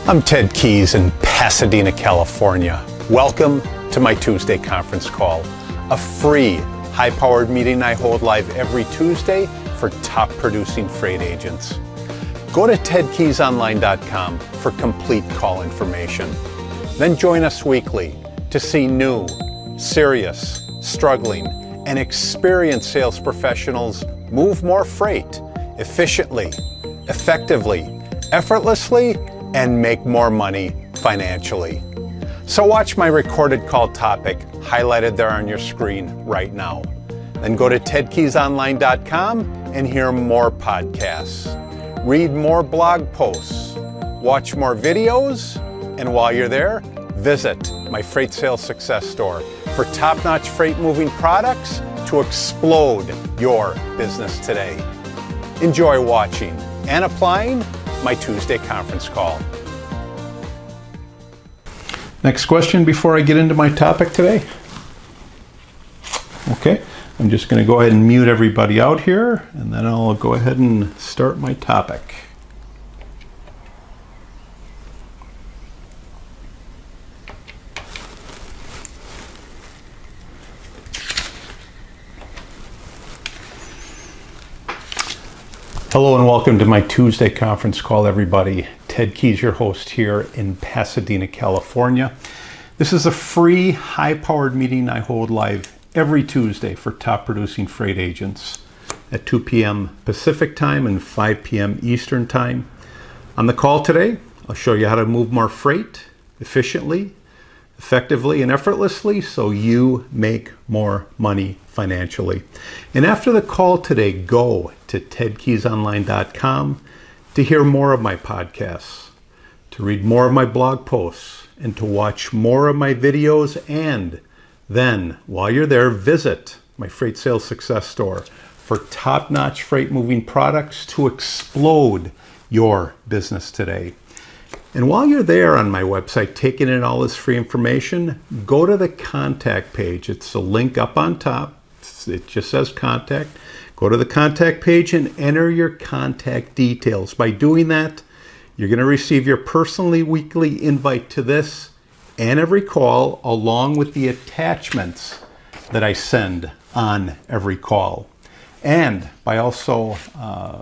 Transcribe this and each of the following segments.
I'm Ted Keys in Pasadena, California. Welcome to my Tuesday conference call, a free, high-powered meeting I hold live every Tuesday for top-producing freight agents. Go to tedkeysonline.com for complete call information. Then join us weekly to see new, serious, struggling, and experienced sales professionals move more freight efficiently, effectively, effortlessly, and make more money financially. So watch my recorded call topic highlighted there on your screen right now. Then go to tedkeysonline.com and hear more podcasts, read more blog posts, watch more videos, and while you're there, visit my Freight Sales Success Store for top-notch freight moving products to explode your business today. Enjoy watching and applying my Tuesday conference call. Next question before I get into my topic today. Okay, I'm just going to go ahead and mute everybody out here, and then I'll go ahead and start my topic. Hello and welcome to my Tuesday conference call, everybody. Ted Keys, your host here in Pasadena, California. This is a free, high-powered meeting I hold live every Tuesday for top-producing freight agents at 2 p.m. Pacific time and 5 p.m. Eastern time. On the call today, I'll show you how to move more freight efficiently, effectively, and effortlessly so you make more money financially. And after the call today, go to tedkeysonline.com to hear more of my podcasts, to read more of my blog posts, and to watch more of my videos. And then, while you're there, visit my Freight Sales Success Store for top-notch freight moving products to explode your business today. And while you're there on my website taking in all this free information, go to the contact page. It's a link up on top. It just says contact. Go to the contact page and enter your contact details. By doing that, you're going to receive your personally weekly invite to this and every call, along with the attachments that I send on every call. And by also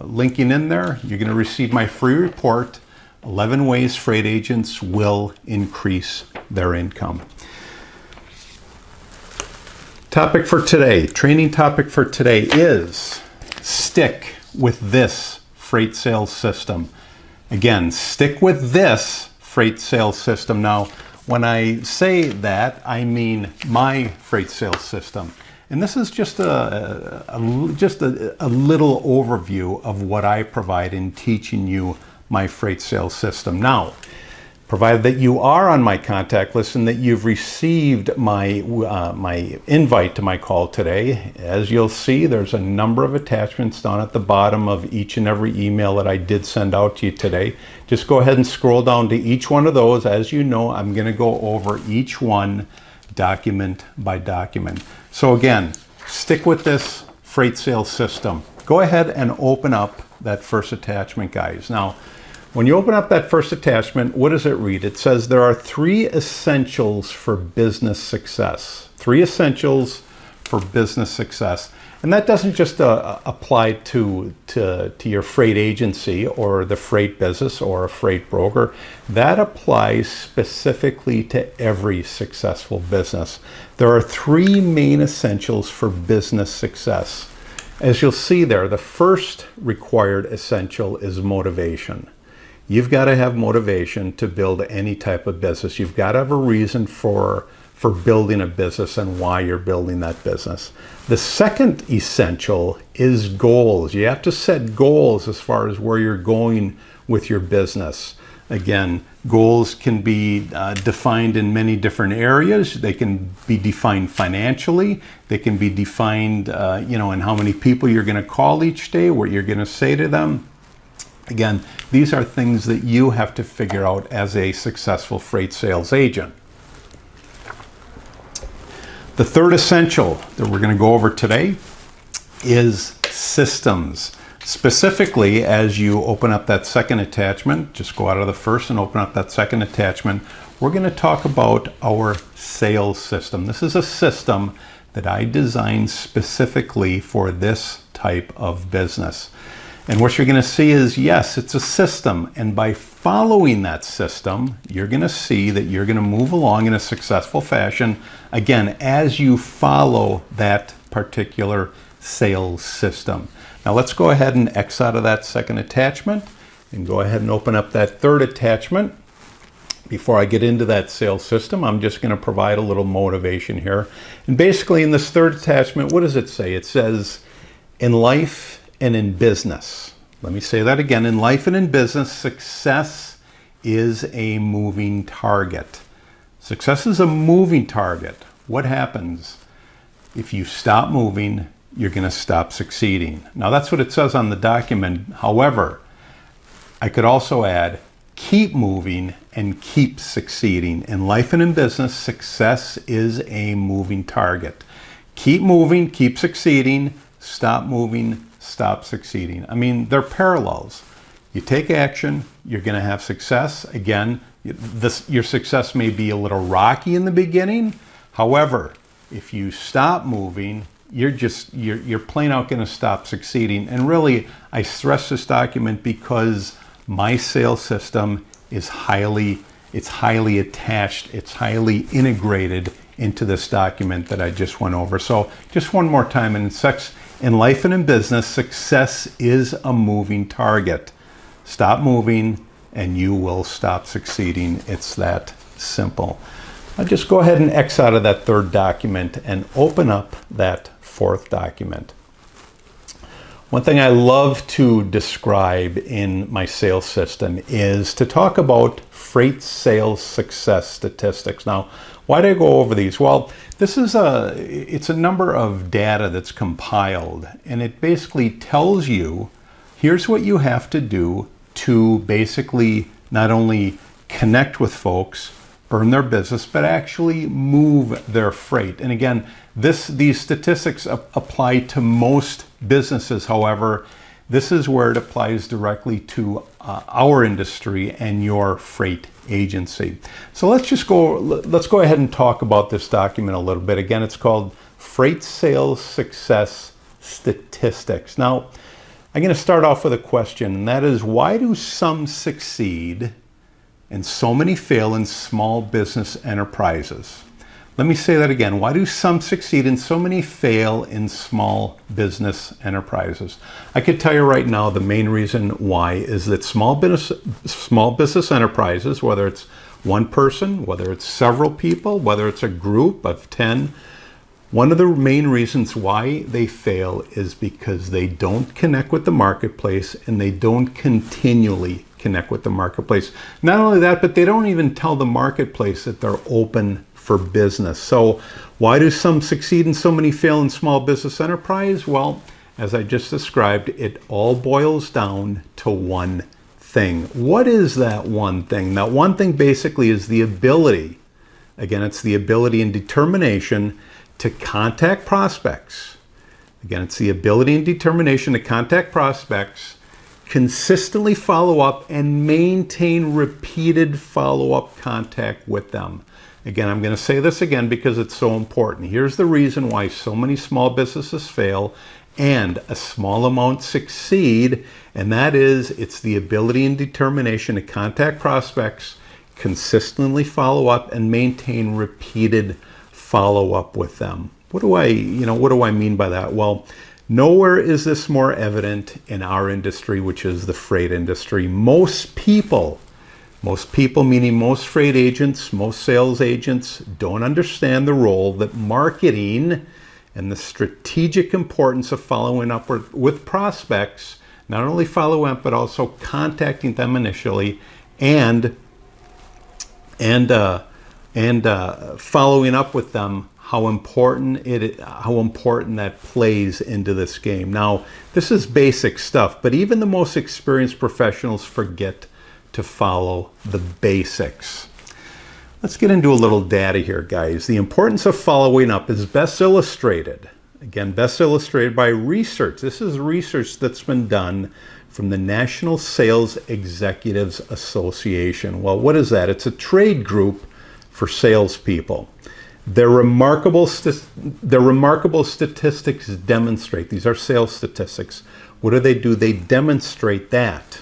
linking in there, you're going to receive my free report, 11 Ways Freight Agents Will Increase Their Income. Topic for today, training topic for today is stick with this freight sales system. Again, stick with this freight sales system. Now, when I say that, I mean my freight sales system. And this is just a little overview of what I provide in teaching you my freight sales system. Now, provided that you are on my contact list and that you've received my my invite to my call today, as you'll see, there's a number of attachments down at the bottom of each and every email that I did send out to you today. Just go ahead and scroll down to each one of those. As you know, I'm going to go over each one document by document. So again, stick with this freight sales system. Go ahead and open up that first attachment, guys. Now, when you open up that first attachment, what does it read? It says there are 3 essentials for business success. 3 essentials for business success. And that doesn't just apply to your freight agency or the freight business or a freight broker. That applies specifically to every successful business. There are 3 main essentials for business success. As you'll see there, the first required essential is motivation. You've got to have motivation to build any type of business. You've got to have a reason for building a business and why you're building that business. The second essential is goals. You have to set goals as far as where you're going with your business. Again, goals can be defined in many different areas. They can be defined financially. They can be defined, in how many people you're going to call each day, what you're going to say to them. Again, these are things that you have to figure out as a successful freight sales agent. The third essential that we're going to go over today is systems. Specifically, as you open up that second attachment, just go out of the first and open up that second attachment, we're going to talk about our sales system. This is a system that I designed specifically for this type of business. And what you're going to see is, yes, it's a system. And by following that system, you're going to see that you're going to move along in a successful fashion, again, as you follow that particular sales system. Now let's go ahead and X out of that second attachment and go ahead and open up that third attachment. Before I get into that sales system, I'm just going to provide a little motivation here. And basically in this third attachment, what does it say? It says, in life and in business. Let me say that again. In life and in business, success is a moving target. Success is a moving target. What happens if you stop moving? You're going to stop succeeding. Now that's what it says on the document. However, I could also add, keep moving and keep succeeding. In life and in business, success is a moving target. Keep moving, keep succeeding, stop moving, stop succeeding. I mean, they're parallels. You take action, you're going to have success. Again, your success may be a little rocky in the beginning. However, if you stop moving, you're plain out going to stop succeeding. And really, I stress this document because my sales system is highly attached, it's highly integrated into this document that I just went over. So just one more time, in life and in business, success is a moving target. Stop moving and you will stop succeeding. It's that simple. I'll just go ahead and X out of that third document and open up that fourth document. One thing I love to describe in my sales system is to talk about freight sales success statistics. Now, why do I go over these? Well, it's a number of data that's compiled, and it basically tells you, here's what you have to do to basically not only connect with folks, earn their business, but actually move their freight. And again, these statistics apply to most businesses. However, this is where it applies directly to our industry and your freight agency. So let's go ahead and talk about this document a little bit. Again, it's called Freight Sales Success Statistics. Now, I'm going to start off with a question, and that is, why do some succeed and so many fail in small business enterprises? Let me say that again. Why do some succeed and so many fail in small business enterprises? I could tell you right now the main reason why is that small business enterprises, whether it's one person, whether it's several people, whether it's a group of 10, one of the main reasons why they fail is because they don't connect with the marketplace and they don't continually connect with the marketplace. Not only that, but they don't even tell the marketplace that they're open for business. So why do some succeed and so many fail in small business enterprise? Well, as I just described, it all boils down to one thing. What is that one thing? That one thing basically is the ability, again, it's the ability and determination to contact prospects. Again, it's the ability and determination to contact prospects, consistently follow up, and maintain repeated follow-up contact with them. Again, I'm going to say this again because it's so important. Here's the reason why so many small businesses fail and a small amount succeed, and that is, it's the ability and determination to contact prospects, consistently follow up, and maintain repeated follow up with them. What do I mean by that? Well, nowhere is this more evident in our industry, which is the freight industry. Most people, meaning most freight agents, most sales agents, don't understand the role that marketing and the strategic importance of following up with prospects, not only following up, but also contacting them initially and following up with them, how important that plays into this game. Now, this is basic stuff, but even the most experienced professionals forget to follow the basics. Let's get into a little data here, guys. The importance of following up is best illustrated, Again, best illustrated by research. This is research that's been done from the National Sales Executives Association. Well, what is that? It's a trade group for salespeople. Their remarkable statistics demonstrate, these are sales statistics. What do? They demonstrate that.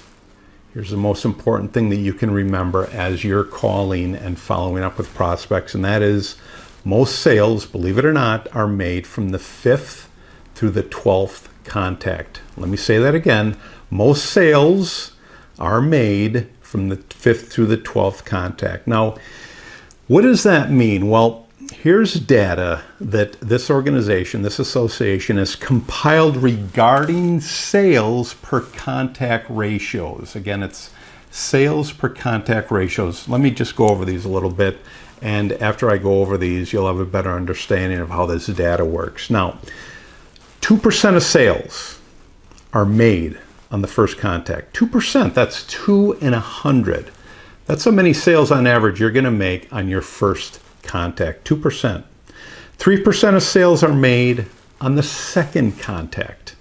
Here's the most important thing that you can remember as you're calling and following up with prospects, and that is most sales, believe it or not, are made from the 5th through the 12th contact. Let me say that again. Most sales are made from the 5th through the 12th contact. Now, what does that mean? Well, here's data that this organization, this association, has compiled regarding sales per contact ratios. Again, it's sales per contact ratios. Let me just go over these a little bit. And after I go over these, you'll have a better understanding of how this data works. Now, 2% of sales are made on the first contact. 2%, that's 2 in 100. That's how many sales on average you're going to make on your first contact, 2%. 3% of sales are made on the second contact.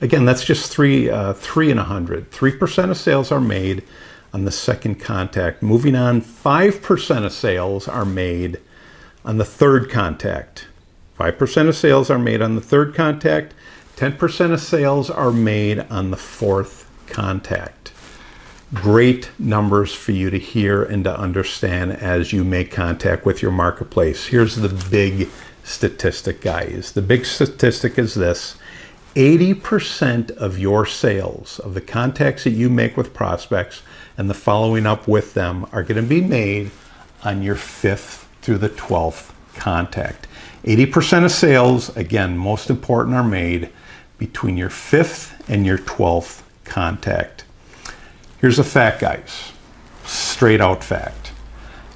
Again, that's just 3 in 100. 3% of sales are made on the second contact. Moving on, 5% of sales are made on the third contact. 5% of sales are made on the third contact. 10% of sales are made on the fourth contact. Great numbers for you to hear and to understand as you make contact with your marketplace. Here's the big statistic, guys. The big statistic is this. 80% of your sales, of the contacts that you make with prospects and the following up with them, are going to be made on your 5th through the 12th contact. 80% of sales, again, most important, are made between your 5th and your 12th contact. Here's a fact, guys. Straight out fact.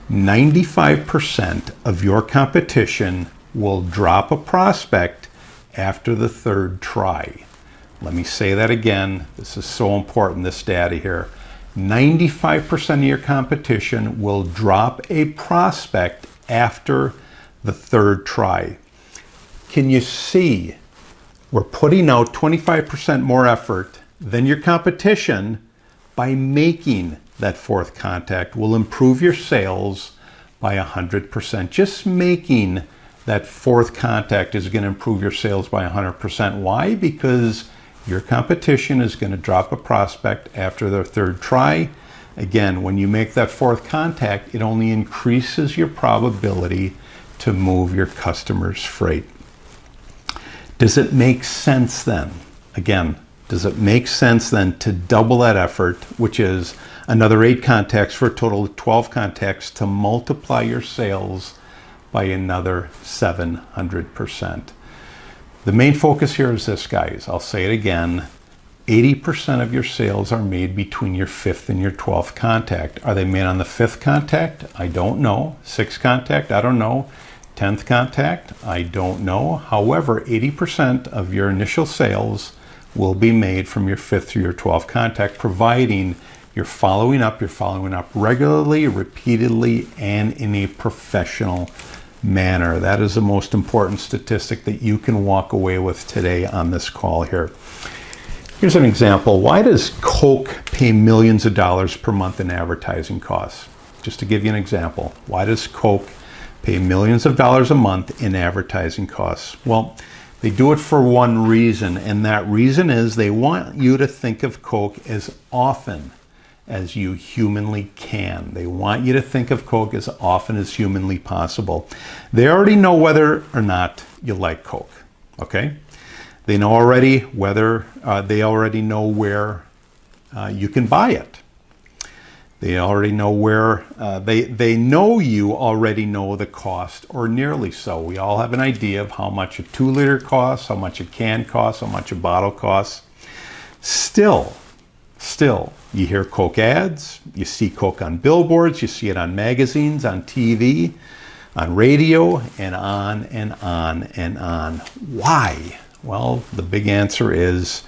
95% of your competition will drop a prospect after the third try. Let me say that again. This is so important, this data here. 95% of your competition will drop a prospect after the third try. Can you see? We're putting out 25% more effort than your competition by making that fourth contact. Will improve your sales by 100%. Just making that fourth contact is going to improve your sales by 100%. Why? Because your competition is going to drop a prospect after their third try. Again, when you make that fourth contact, it only increases your probability to move your customer's freight. Does it make sense then? Again, does it make sense then to double that effort, which is another 8 contacts for a total of 12 contacts, to multiply your sales by another 700%? The main focus here is this, guys. I'll say it again. 80% of your sales are made between your 5th and your 12th contact. Are they made on the 5th contact? I don't know. 6th contact? I don't know. 10th contact? I don't know. However, 80% of your initial sales will be made from your 5th through your 12th contact, providing you're following up regularly, repeatedly, and in a professional manner. That is the most important statistic that you can walk away with today on this call here. Here's an example. Why does Coke pay millions of dollars per month in advertising costs? Just to give you an example. Why does Coke pay millions of dollars a month in advertising costs? Well, they do it for one reason, and that reason is they want you to think of Coke as often as you humanly can. They want you to think of Coke as often as humanly possible. They already know whether or not you like Coke, okay? They know already whether, they already know where you can buy it. They already know where, they know you already know the cost, or nearly so. We all have an idea of how much a 2-liter costs, how much a can costs, how much a bottle costs. Still, you hear Coke ads, you see Coke on billboards, you see it on magazines, on TV, on radio, and on and on and on. Why? Well, the big answer is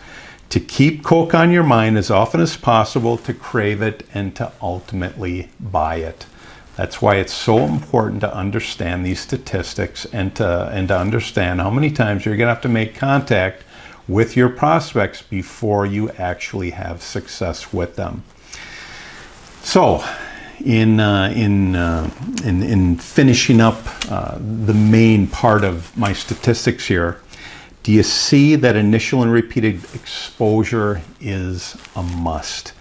to keep Coke on your mind as often as possible, to crave it, and to ultimately buy it. That's why it's so important to understand these statistics and to understand how many times you're going to have to make contact with your prospects before you actually have success with them. So, in finishing up the main part of my statistics here, do you see that initial and repeated exposure is a must?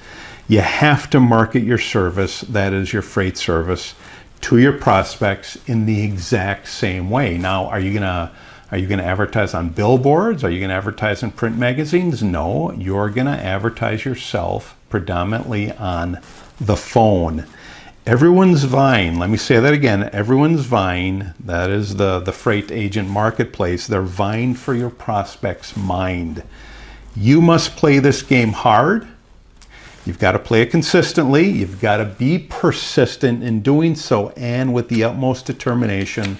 You have to market your service, that is your freight service, to your prospects in the exact same way. Now, are you gonna advertise on billboards? Are you gonna advertise in print magazines? No, you're gonna advertise yourself predominantly on the phone. Everyone's vying, let me say that again, everyone's vying, that is the freight agent marketplace, they're vying for your prospect's mind. You must play this game hard. You've got to play it consistently. You've got to be persistent in doing so and with the utmost determination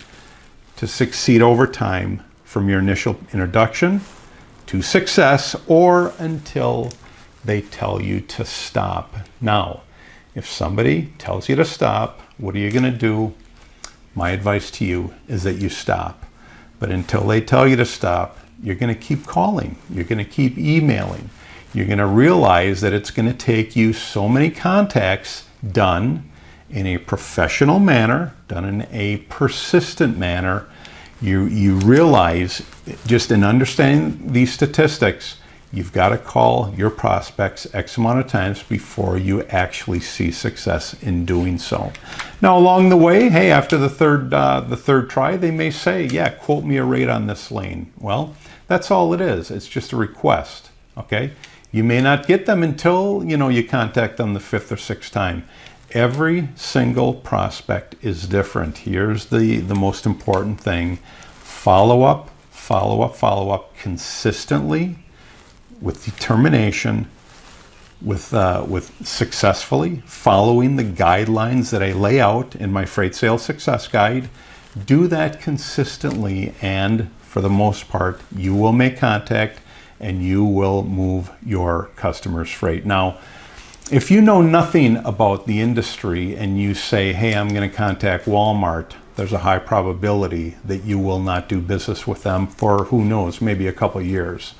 to succeed over time from your initial introduction to success or until they tell you to stop. Now, if somebody tells you to stop, what are you going to do? My advice to you is that you stop. But until they tell you to stop, you're going to keep calling. You're going to keep emailing. You're going to realize that it's going to take you so many contacts done in a professional manner, done in a persistent manner. You realize, just in understanding these statistics, you've got to call your prospects X amount of times before you actually see success in doing so. Now, along the way, hey, after the third try, they may say, yeah, quote me a rate on this lane. Well, that's all it is. It's just a request, okay? You may not get them until, you contact them the 5th or 6th time. Every single prospect is different. Here's the most important thing. Follow up consistently, with determination, with successfully following the guidelines that I lay out in my Freight Sales Success Guide. Do that consistently, and for the most part, you will make contact and you will move your customers' freight. Now, if you know nothing about the industry and you say, hey, I'm going to contact Walmart, there's a high probability that you will not do business with them for, who knows, maybe a couple of years.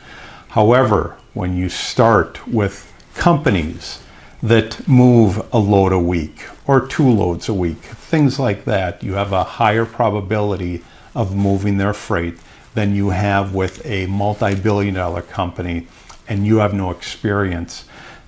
However, when you start with companies that move a load a week or 2 loads a week, things like that, you have a higher probability of moving their freight than you have with a multi-billion-dollar company and you have no experience.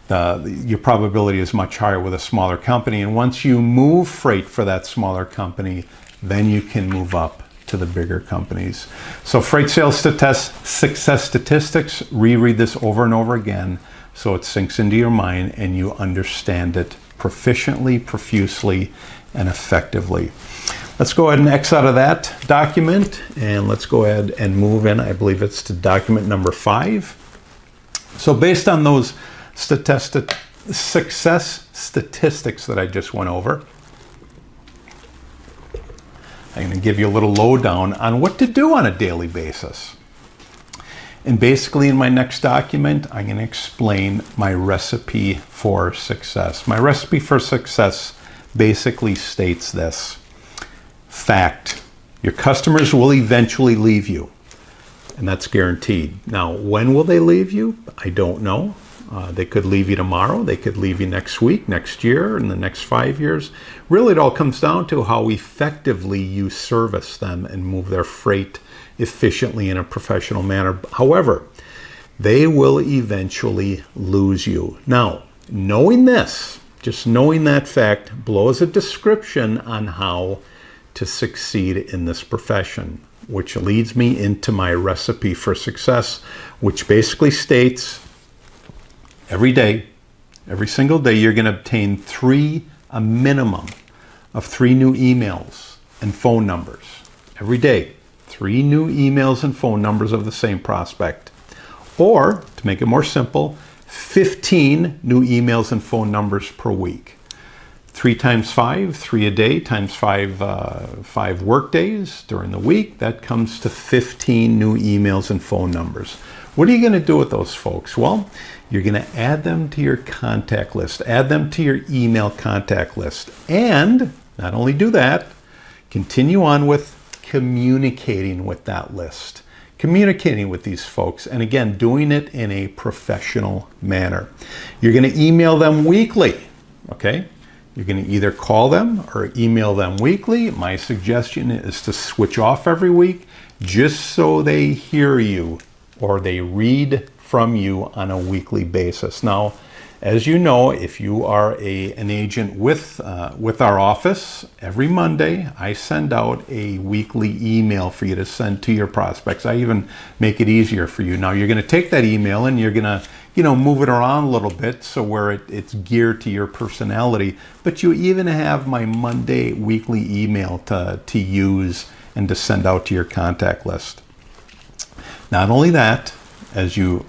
Your probability is much higher with a smaller company, and once you move freight for that smaller company, then you can move up to the bigger companies. So freight sales success statistics, reread this over and over again so it sinks into your mind and you understand it proficiently, profusely, and effectively. Let's go ahead and X out of that document and let's go ahead and move in. I believe it's to document number 5. So based on those success statistics that I just went over, I'm going to give you a little lowdown on what to do on a daily basis. And basically in my next document, I'm going to explain my recipe for success. My recipe for success basically states this. Fact, your customers will eventually leave you, and that's guaranteed. Now, when will they leave you? I don't know. They could leave you tomorrow. They could leave you next week, next year, in the next 5 years. Really, it all comes down to how effectively you service them and move their freight efficiently in a professional manner. However, they will eventually lose you. Now, knowing this, just knowing that fact, blows a description on how to succeed in this profession, which leads me into my recipe for success, which basically states every day, every single day, you're going to obtain a minimum of 3 new emails and phone numbers. Every day, 3 new emails and phone numbers of the same prospect. Or, to make it more simple, 15 new emails and phone numbers per week. 3 times 5, 3 a day, times 5 work days during the week, that comes to 15 new emails and phone numbers. What are you going to do with those folks? Well, you're going to add them to your contact list, add them to your email contact list, and Not only do that, continue on with communicating with that list, communicating with these folks, and again, doing it in a professional manner. You're going to email them weekly, okay? You're going to either call them or email them weekly. My suggestion is to switch off every week just so they hear you or they read from you on a weekly basis. Now, as you know, if you are an agent with our office, every Monday I send out a weekly email for you to send to your prospects. I even make it easier for you. Now you're going to take that email and you're going to, move it around a little bit so where it's geared to your personality. But you even have my Monday weekly email to use and to send out to your contact list. Not only that, as you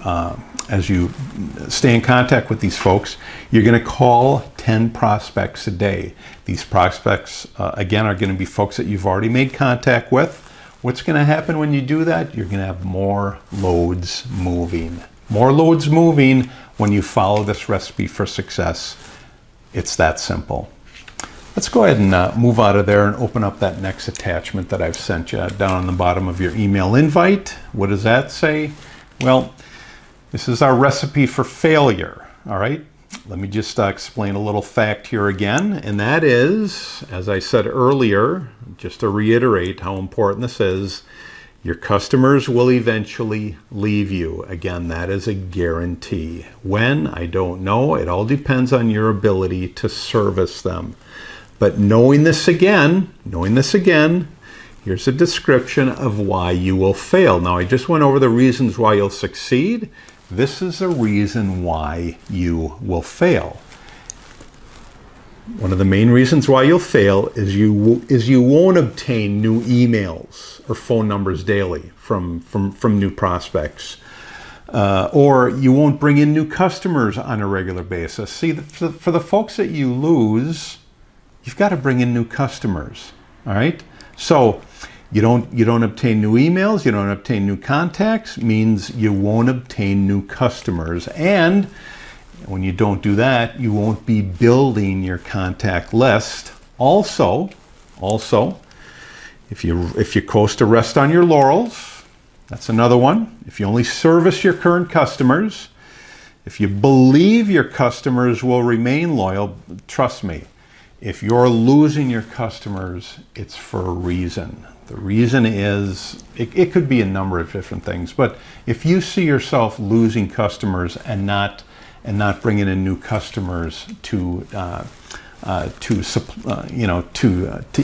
stay in contact with these folks, you're going to call 10 prospects a day. These prospects, again, are going to be folks that you've already made contact with. What's going to happen when you do that? You're going to have more loads moving. More loads moving when you follow this recipe for success. It's that simple. Let's go ahead and move out of there and open up that next attachment that I've sent you down on the bottom of your email invite. What does that say? Well, this is our recipe for failure, all right? Let me just explain a little fact here again, and that is, as I said earlier, just to reiterate how important this is, your customers will eventually leave you. Again, that is a guarantee. When? I don't know. It all depends on your ability to service them. But knowing this again, here's a description of why you will fail. Now, I just went over the reasons why you'll succeed. This is a reason why you will fail. One of the main reasons why you'll fail is you won't obtain new emails or phone numbers daily from new prospects. Or you won't bring in new customers on a regular basis. See, for the folks that you lose, you've got to bring in new customers, all right? So you don't obtain new emails, you don't obtain new contacts, means you won't obtain new customers. And when you don't do that, you won't be building your contact list. Also, if you coast to rest on your laurels, that's another one. If you only service your current customers, if you believe your customers will remain loyal, trust me, if you're losing your customers, it's for a reason. The reason is, it could be a number of different things, but if you see yourself losing customers and not bringing in new customers to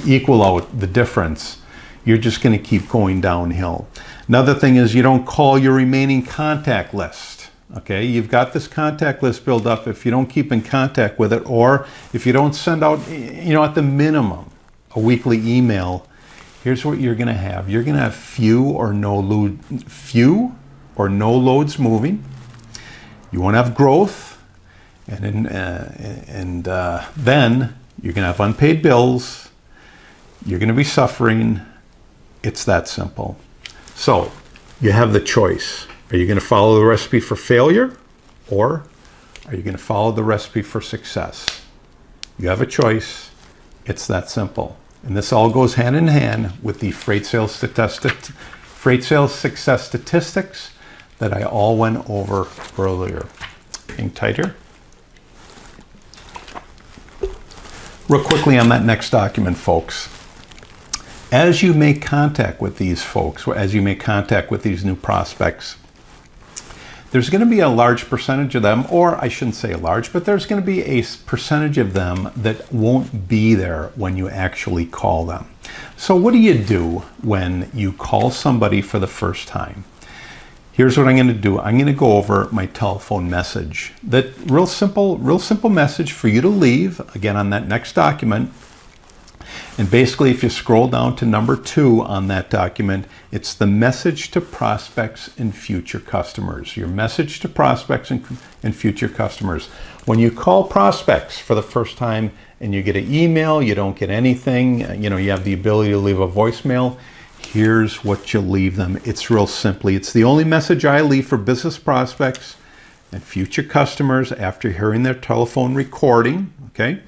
equal out the difference, you're just going to keep going downhill. Another thing is you don't call your remaining contact list. Okay, you've got this contact list built up. If you don't keep in contact with it, or if you don't send out, at the minimum, a weekly email, here's what you're going to have. You're going to have few or no loads moving. You won't have growth, and then you're going to have unpaid bills. You're going to be suffering. It's that simple. So you have the choice. Are you going to follow the recipe for failure, or are you going to follow the recipe for success? You have a choice. It's that simple. And this all goes hand in hand with the freight sales success statistics that I all went over earlier. Getting tighter. Real quickly on that next document, folks. As you make contact with these folks, as you make contact with these new prospects, there's going to be a large percentage of them, or I shouldn't say large, but there's going to be a percentage of them that won't be there when you actually call them. So what do you do when you call somebody for the first time? Here's what I'm going to do. I'm going to go over my telephone message. That real simple message for you to leave, again, on that next document. And basically, if you scroll down to number 2 on that document, it's the message to prospects and future customers. Your message to prospects and future customers. When you call prospects for the first time and you get an email, you don't get anything, you have the ability to leave a voicemail, here's what you leave them. It's real simply. It's the only message I leave for business prospects and future customers after hearing their telephone recording, okay?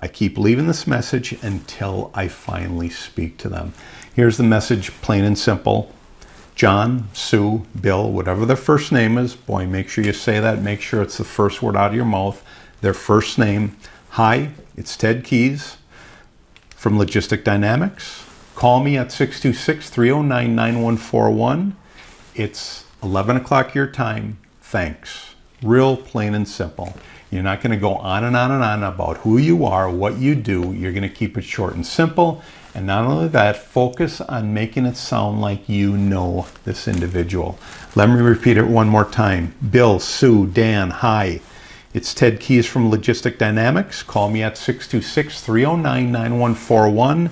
I keep leaving this message until I finally speak to them. Here's the message, plain and simple. John, Sue, Bill, whatever their first name is, boy, make sure you say that. Make sure it's the first word out of your mouth, their first name. Hi, it's Ted Keys from Logistic Dynamics. Call me at 626-309-9141. It's 11 o'clock your time. Thanks. Real plain and simple. You're not going to go on and on and on about who you are, what you do. You're going to keep it short and simple. And not only that, focus on making it sound like you know this individual. Let me repeat it one more time. Bill, Sue, Dan, hi. It's Ted Keys from Logistic Dynamics. Call me at 626-309-9141.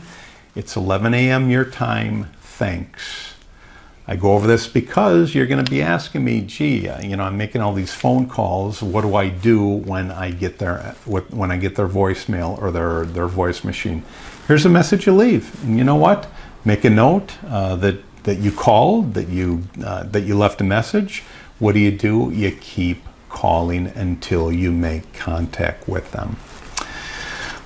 It's 11 a.m. your time. Thanks. I go over this because you're going to be asking me, gee, I'm making all these phone calls. What do I do when I get their voicemail or their voice machine? Here's a message you leave. And you know what? Make a note that you called, that you left a message. What do? You keep calling until you make contact with them.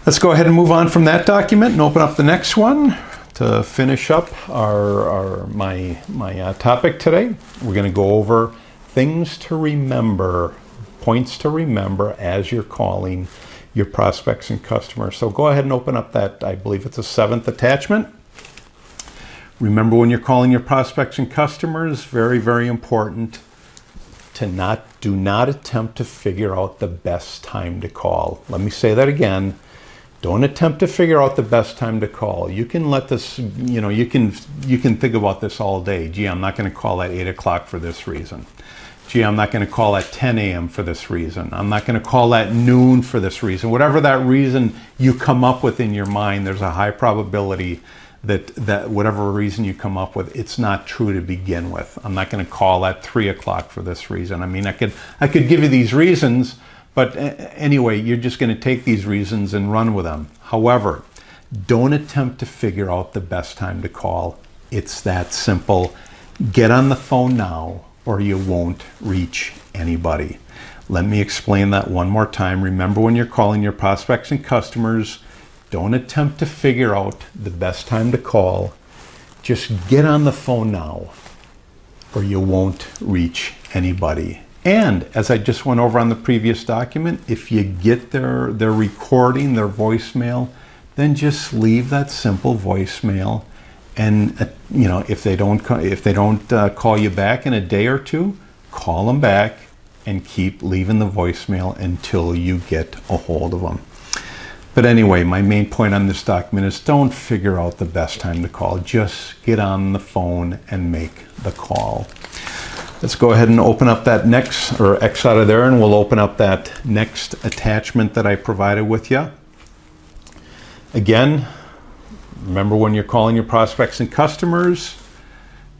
Let's go ahead and move on from that document and open up the next one. To finish up my topic today, we're going to go over things to remember, points to remember as you're calling your prospects and customers. So go ahead and open up that, I believe it's a 7th attachment. Remember, when you're calling your prospects and customers, very, very important to do not attempt to figure out the best time to call. Let me say that again. Don't attempt to figure out the best time to call. You can let this, you can think about this all day. Gee, I'm not going to call at 8 o'clock for this reason. Gee, I'm not going to call at 10 a.m. for this reason. I'm not going to call at noon for this reason. Whatever that reason you come up with in your mind, there's a high probability that whatever reason you come up with, it's not true to begin with. I'm not going to call at 3 o'clock for this reason. I mean, I could give you these reasons, but anyway, you're just going to take these reasons and run with them. However, don't attempt to figure out the best time to call. It's that simple. Get on the phone now or you won't reach anybody. Let me explain that one more time. Remember, when you're calling your prospects and customers, don't attempt to figure out the best time to call. Just get on the phone now or you won't reach anybody. And as I just went over on the previous document, if you get their recording, their voicemail, then just leave that simple voicemail. And if they don't call you back in a day or two, call them back and keep leaving the voicemail until you get a hold of them. But anyway, my main point on this document is don't figure out the best time to call. Just get on the phone and make the call. Let's go ahead and open up that next, or X out of there, and we'll open up that next attachment that I provided with you. Again, remember, when you're calling your prospects and customers,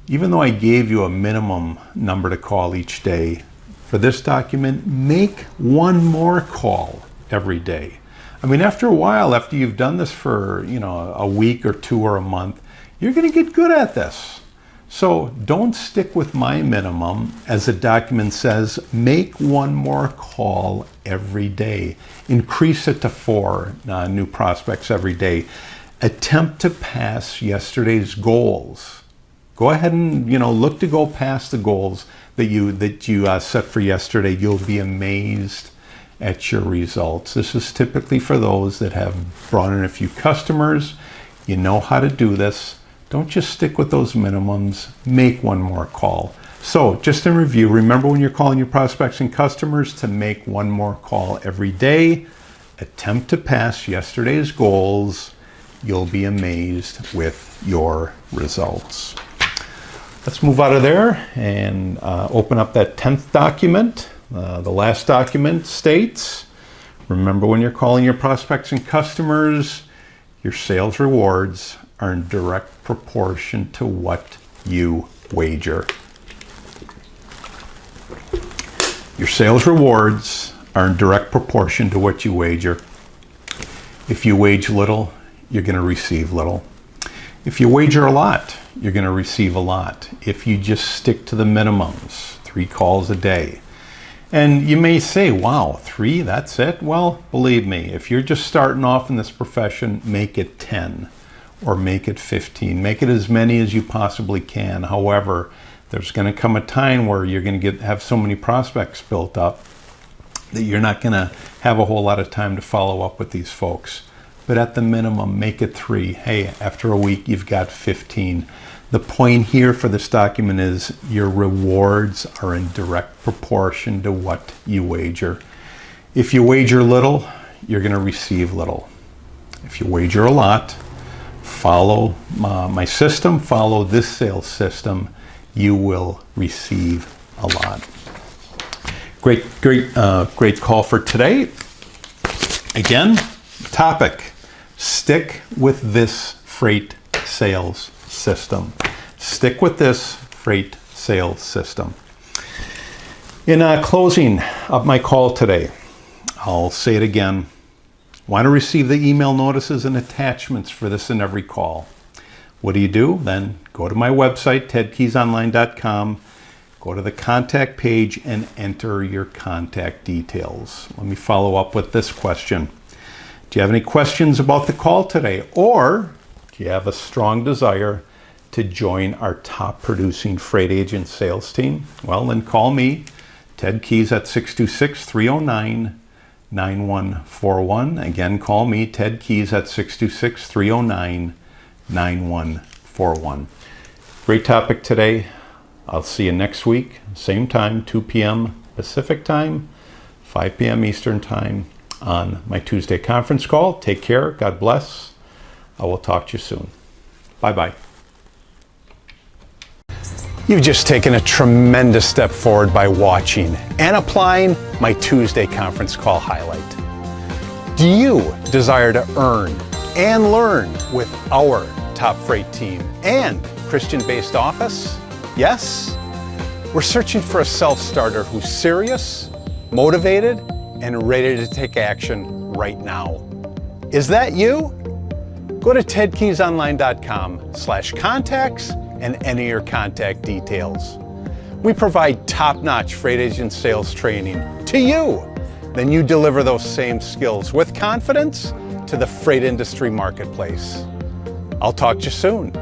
even though I gave you a minimum number to call each day, for this document, make one more call every day. I mean, after a while, after you've done this for, a week or two or a month, you're going to get good at this. So don't stick with my minimum. As the document says, make one more call every day. Increase it to 4 new prospects every day. Attempt to pass yesterday's goals. Go ahead and look to go past the goals that you set for yesterday. You'll be amazed at your results. This is typically for those that have brought in a few customers. You know how to do this. Don't just stick with those minimums. Make one more call. So just in review, remember, when you're calling your prospects and customers, to make one more call every day. Attempt to pass yesterday's goals. You'll be amazed with your results. Let's move out of there and open up that 10th document. The last document states, remember, when you're calling your prospects and customers, your sales rewards are in direct proportion to what you wager. Your sales rewards are in direct proportion to what you wager. If you wager little, you're going to receive little. If you wager a lot, you're going to receive a lot. If you just stick to the minimums, 3 calls a day. And you may say, wow, 3, that's it? Well, believe me, if you're just starting off in this profession, make it 10 or make it 15. Make it as many as you possibly can. However, there's going to come a time where you're going to have so many prospects built up that you're not going to have a whole lot of time to follow up with these folks. But at the minimum, make it 3. Hey, after a week, you've got 15. The point here for this document is your rewards are in direct proportion to what you wager. If you wager little, you're going to receive little. If you wager a lot, follow my system, follow this sales system, you will receive a lot. Great call for today. Again, topic, stick with this freight sales system. Stick with this freight sales system. In closing of my call today, I'll say it again. Want to receive the email notices and attachments for this and every call. What do? Then go to my website, tedkeysonline.com, go to the contact page and enter your contact details. Let me follow up with this question. Do you have any questions about the call today? Or do you have a strong desire to join our top producing freight agent sales team? Well, then call me, Ted Keys, at 626-309-9141. Again, call me, Ted Keys, at 626-309-9141. Great topic today. I'll see you next week, same time, 2 p.m. Pacific time, 5 p.m. Eastern time on my Tuesday conference call. Take care. God bless. I will talk to you soon. Bye-bye. You've just taken a tremendous step forward by watching and applying my Tuesday conference call highlight. Do you desire to earn and learn with our top freight team and Christian-based office? Yes? We're searching for a self-starter who's serious, motivated, and ready to take action right now. Is that you? Go to tedkeysonline.com/contacts and enter your contact details. We provide top-notch freight agent sales training to you. Then you deliver those same skills with confidence to the freight industry marketplace. I'll talk to you soon.